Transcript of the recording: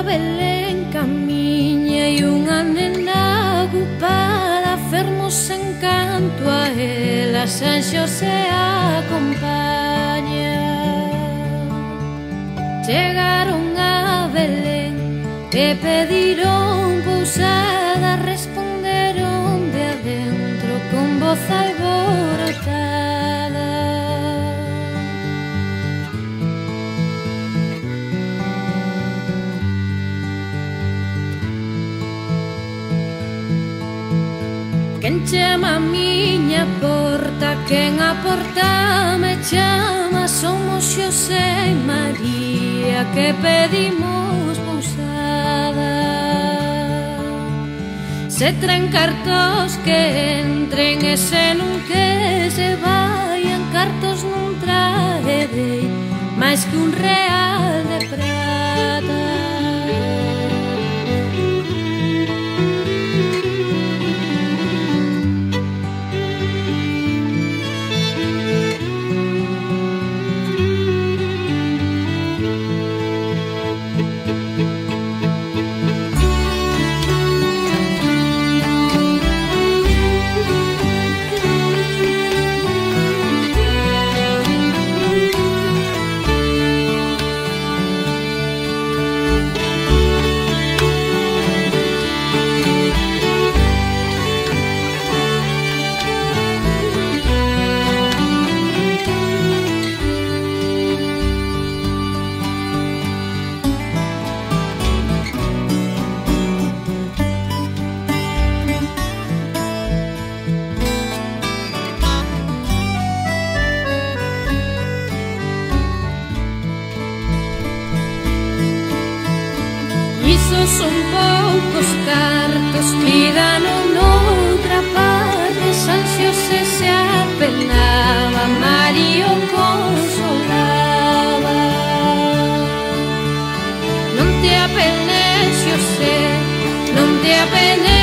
Belén camiña e unha nena ocupada fermos encanto a ela San Xosé acompaña. Chegaron a Belén e pediron pousada, responderon de adentro con voz alborotada. Quen chama a miña porta, quen a porta me chama, somos Xosé e María que pedimos pousada. Se traen cartos que entren e se non que se vayan, cartos non traerei máis que un real de prata. Iso son poucos cartos, pídano noutra parte. San Xosé se apenaba, María o consolaba. Non te apenes, Xosé, non te apenes.